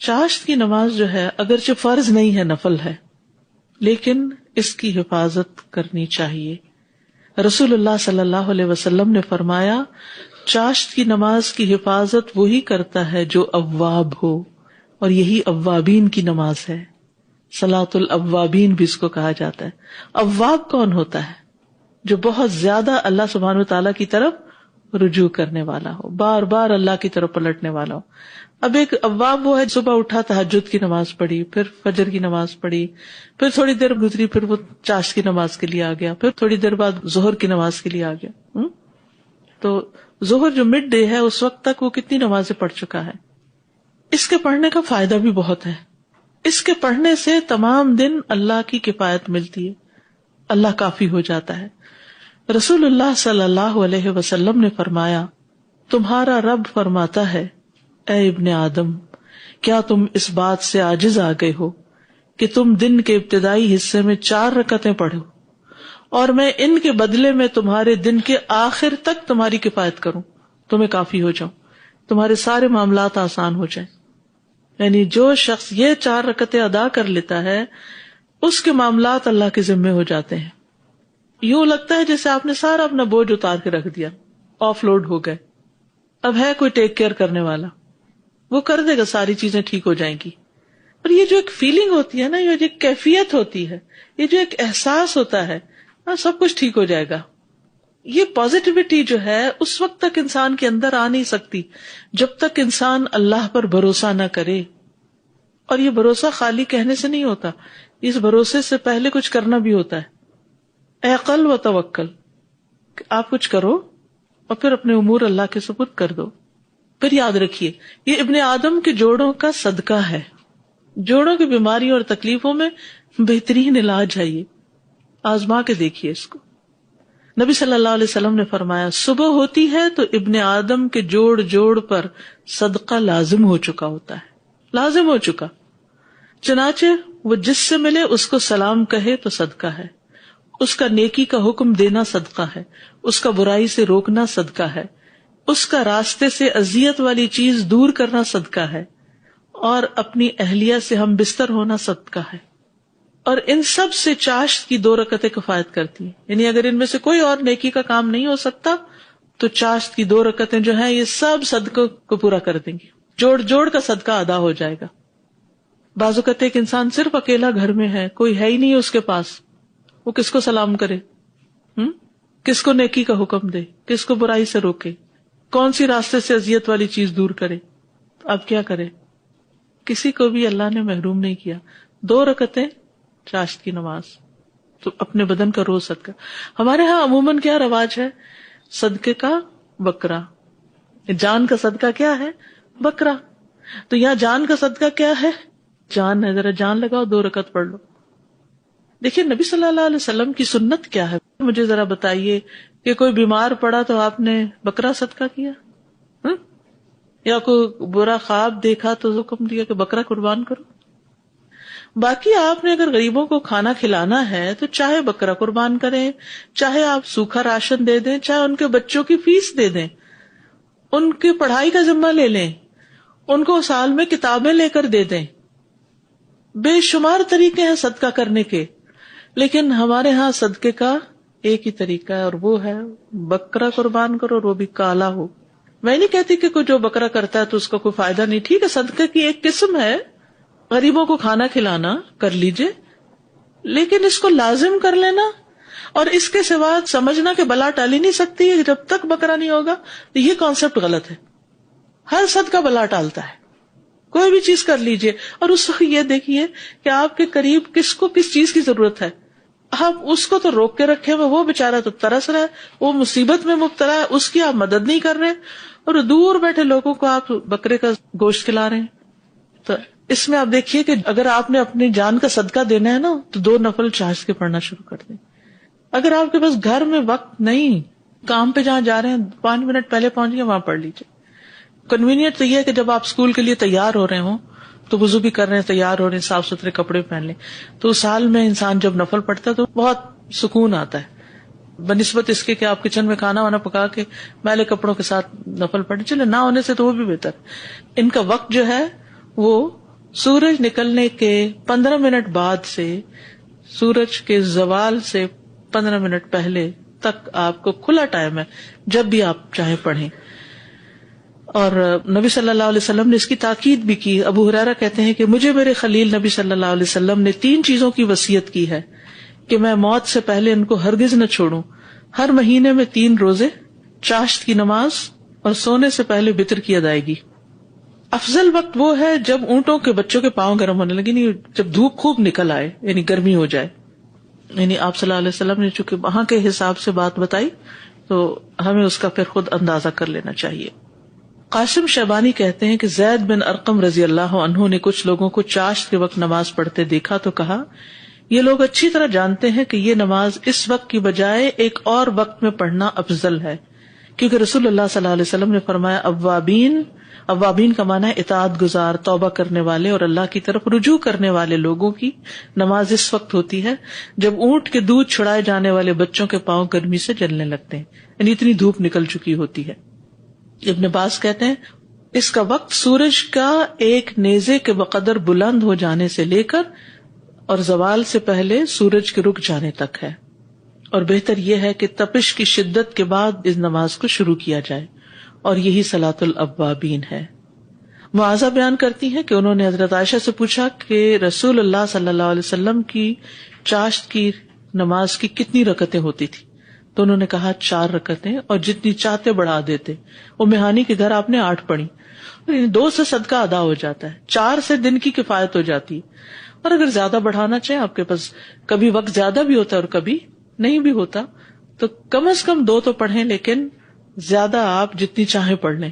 چاشت کی نماز جو ہے اگرچہ فرض نہیں ہے، نفل ہے، لیکن اس کی حفاظت کرنی چاہیے. رسول اللہ صلی اللہ علیہ وسلم نے فرمایا چاشت کی نماز کی حفاظت وہی کرتا ہے جو اواب ہو، اور یہی اوابین کی نماز ہے. صلاۃ الاوابین بھی اس کو کہا جاتا ہے. اواب کون ہوتا ہے؟ جو بہت زیادہ اللہ سبحانہ وتعالیٰ کی طرف رجوع کرنے والا ہو، بار بار اللہ کی طرف پلٹنے والا ہو. اب ایک اواب وہ ہے صبح اٹھا تہجد کی نماز پڑھی، پھر فجر کی نماز پڑھی، پھر تھوڑی دیر گزری پھر وہ چاشت کی نماز کے لیے آ گیا، پھر تھوڑی دیر بعد ظہر کی نماز کے لیے آ گیا. تو ظہر جو مڈ ڈے ہے اس وقت تک وہ کتنی نمازیں پڑھ چکا ہے. اس کے پڑھنے کا فائدہ بھی بہت ہے. اس کے پڑھنے سے تمام دن اللہ کی کفایت ملتی ہے، اللہ کافی ہو جاتا ہے. رسول اللہ صلی اللہ علیہ وسلم نے فرمایا تمہارا رب فرماتا ہے اے ابن آدم، کیا تم اس بات سے عاجز آ گئے ہو کہ تم دن کے ابتدائی حصے میں 4 رکعتیں پڑھو اور میں ان کے بدلے میں تمہارے دن کے آخر تک تمہاری کفایت کروں، تمہیں کافی ہو جاؤں، تمہارے سارے معاملات آسان ہو جائیں. یعنی جو شخص یہ 4 رکعتیں ادا کر لیتا ہے اس کے معاملات اللہ کے ذمے ہو جاتے ہیں. یوں لگتا ہے جیسے آپ نے سارا اپنا بوجھ اتار کے رکھ دیا، آف لوڈ ہو گئے. اب ہے کوئی ٹیک کیئر کرنے والا، وہ کر دے گا، ساری چیزیں ٹھیک ہو جائیں گی. اور یہ جو ایک فیلنگ ہوتی ہے نا، یہ جو ایک کیفیت ہوتی ہے، یہ جو ایک احساس ہوتا ہے، سب کچھ ٹھیک ہو جائے گا، یہ پازیٹیوٹی جو ہے اس وقت تک انسان کے اندر آ نہیں سکتی جب تک انسان اللہ پر بھروسہ نہ کرے. اور یہ بھروسہ خالی کہنے سے نہیں ہوتا، اس بھروسے سے پہلے کچھ کرنا بھی ہوتا ہے. اعقل و توکل، آپ کچھ کرو اور پھر اپنے امور اللہ کے سپرد کر دو. پھر یاد رکھیے یہ ابن آدم کے جوڑوں کا صدقہ ہے. جوڑوں کی بیماریوں اور تکلیفوں میں بہترین علاج ہے، یہ آزما کے دیکھیے اس کو. نبی صلی اللہ علیہ وسلم نے فرمایا صبح ہوتی ہے تو ابن آدم کے جوڑ جوڑ پر صدقہ لازم ہو چکا ہوتا ہے، لازم ہو چکا. چنانچہ وہ جس سے ملے اس کو سلام کہے تو صدقہ ہے، اس کا نیکی کا حکم دینا صدقہ ہے، اس کا برائی سے روکنا صدقہ ہے، اس کا راستے سے اذیت والی چیز دور کرنا صدقہ ہے، اور اپنی اہلیہ سے ہم بستر ہونا صدقہ ہے. اور ان سب سے چاشت کی 2 رکعتیں کفایت کرتی ہیں. یعنی اگر ان میں سے کوئی اور نیکی کا کام نہیں ہو سکتا تو چاشت کی 2 رکعتیں جو ہیں یہ سب صدقوں کو پورا کر دیں گی، جوڑ جوڑ کا صدقہ ادا ہو جائے گا. بعض اوقات ایک انسان صرف اکیلا گھر میں ہے، کوئی ہے ہی نہیں اس کے پاس، وہ کس کو سلام کرے، کس کو نیکی کا حکم دے، کس کو برائی سے روکے، کون سی راستے سے اذیت والی چیز دور کرے. اب کیا کرے؟ کسی کو بھی اللہ نے محروم نہیں کیا. 2 رکعتیں چاشت کی نماز، تو اپنے بدن کا روز صدقہ. ہمارے ہاں عموماً کیا رواج ہے؟ صدقے کا بکرا. جان کا صدقہ کیا ہے؟ بکرا. تو یہاں جان کا صدقہ کیا ہے؟ جان ہے، ذرا جان لگاؤ، 2 رکعت پڑھ لو. دیکھیے نبی صلی اللہ علیہ وسلم کی سنت کیا ہے، مجھے ذرا بتائیے کہ کوئی بیمار پڑا تو آپ نے بکرا صدقہ کیا، یا کوئی برا خواب دیکھا تو حکم دیا کہ بکرا قربان کرو. باقی آپ نے اگر غریبوں کو کھانا کھلانا ہے تو چاہے بکرا قربان کریں، چاہے آپ سوکھا راشن دے دیں، چاہے ان کے بچوں کی فیس دے دیں، ان کی پڑھائی کا ذمہ لے لیں، ان کو سال میں کتابیں لے کر دے دیں. بے شمار طریقے ہیں صدقہ کرنے کے، لیکن ہمارے ہاں صدقے کا ایک ہی طریقہ ہے، اور وہ ہے بکرا قربان کرو، اور وہ بھی کالا ہو. میں نہیں کہتی کہ کوئی جو بکرا کرتا ہے تو اس کا کوئی فائدہ نہیں، ٹھیک ہے صدقے کی ایک قسم ہے، غریبوں کو کھانا کھلانا کر لیجئے، لیکن اس کو لازم کر لینا اور اس کے سوا سمجھنا کہ بلا ٹالی نہیں سکتی ہے جب تک بکرا نہیں ہوگا، تو یہ کانسیپٹ غلط ہے. ہر صدقہ بلا ٹالتا ہے. کوئی بھی چیز کر لیجئے، اور اس وقت یہ دیکھیے کہ آپ کے قریب کس کو کس چیز کی ضرورت ہے. آپ اس کو تو روک کے رکھے ہوئے، وہ بےچارا تو ترس رہا ہے، وہ مصیبت میں مبتلا ہے، اس کی آپ مدد نہیں کر رہے، اور دور بیٹھے لوگوں کو آپ بکرے کا گوشت کھلا رہے ہیں. تو اس میں آپ دیکھیے کہ اگر آپ نے اپنی جان کا صدقہ دینا ہے نا تو 2 نفل چاشت کے پڑھنا شروع کر دیں. اگر آپ کے پاس گھر میں وقت نہیں، کام پہ جہاں جا رہے ہیں 5 منٹ پہلے پہنچ گئے وہاں پڑھ لیجیے. کنوینئنٹ تو یہ ہے کہ جب آپ اسکول کے لیے تیار ہو رہے ہوں تو وضو بھی کر رہے ہیں، تیار ہو رہے ہیں، صاف ستھرے کپڑے پہن لیں، تو اس حال میں انسان جب نفل پڑھتا ہے تو بہت سکون آتا ہے بنسبت اس کے کہ آپ کچن میں کھانا وانا پکا کے میلے کپڑوں کے ساتھ نفل پڑھیں. چلے نہ ہونے سے تو وہ بھی بہتر. ان کا وقت جو ہے وہ سورج نکلنے کے 15 منٹ بعد سے سورج کے زوال سے 15 منٹ پہلے تک آپ کو کھلا ٹائم ہے، جب بھی آپ چاہیں پڑھیں. اور نبی صلی اللہ علیہ وسلم نے اس کی تاکید بھی کی. ابو ہریرہ کہتے ہیں کہ مجھے میرے خلیل نبی صلی اللہ علیہ وسلم نے 3 چیزوں کی وصیت کی ہے کہ میں موت سے پہلے ان کو ہرگز نہ چھوڑوں. ہر مہینے میں 3 روزے، چاشت کی نماز اور سونے سے پہلے وتر کی ادائیگی. افضل وقت وہ ہے جب اونٹوں کے بچوں کے پاؤں گرم ہونے لگے، یعنی جب دھوپ خوب نکل آئے، یعنی گرمی ہو جائے. یعنی آپ صلی اللہ علیہ وسلم نے چونکہ وہاں کے حساب سے بات بتائی تو ہمیں اس کا پھر خود اندازہ کر لینا چاہیے. قاسم شیبانی کہتے ہیں کہ زید بن ارقم رضی اللہ عنہ نے کچھ لوگوں کو چاشت کے وقت نماز پڑھتے دیکھا تو کہا، یہ لوگ اچھی طرح جانتے ہیں کہ یہ نماز اس وقت کی بجائے ایک اور وقت میں پڑھنا افضل ہے، کیونکہ رسول اللہ صلی اللہ علیہ وسلم نے فرمایا اوابین کا معنی ہے اطاعت گزار، توبہ کرنے والے اور اللہ کی طرف رجوع کرنے والے لوگوں کی نماز اس وقت ہوتی ہے جب اونٹ کے دودھ چھڑائے جانے والے بچوں کے پاؤں گرمی سے جلنے لگتے ہیں، یعنی اتنی دھوپ نکل چکی ہوتی ہے. ابن باز کہتے ہیں اس کا وقت سورج کا ایک نیزے کے بقدر بلند ہو جانے سے لے کر اور زوال سے پہلے سورج کے رک جانے تک ہے، اور بہتر یہ ہے کہ تپش کی شدت کے بعد اس نماز کو شروع کیا جائے، اور یہی صلاۃ الاوابین ہے. معاذہ بیان کرتی ہیں کہ انہوں نے حضرت عائشہ سے پوچھا کہ رسول اللہ صلی اللہ علیہ وسلم کی چاشت کی نماز کی کتنی رکعتیں ہوتی تھی، تو انہوں نے کہا 4 رکعتیں، اور جتنی چاہتے بڑھا دیتے. ام ہانی کے گھر آپ نے 8 پڑھی، 2 سے صدقہ ادا ہو جاتا ہے، 4 سے دن کی کفایت ہو جاتی ہے. اور اگر زیادہ بڑھانا چاہیں، آپ کے پاس کبھی وقت زیادہ بھی ہوتا ہے اور کبھی نہیں بھی ہوتا، تو کم از کم 2 تو پڑھیں، لیکن زیادہ آپ جتنی چاہیں پڑھ لیں.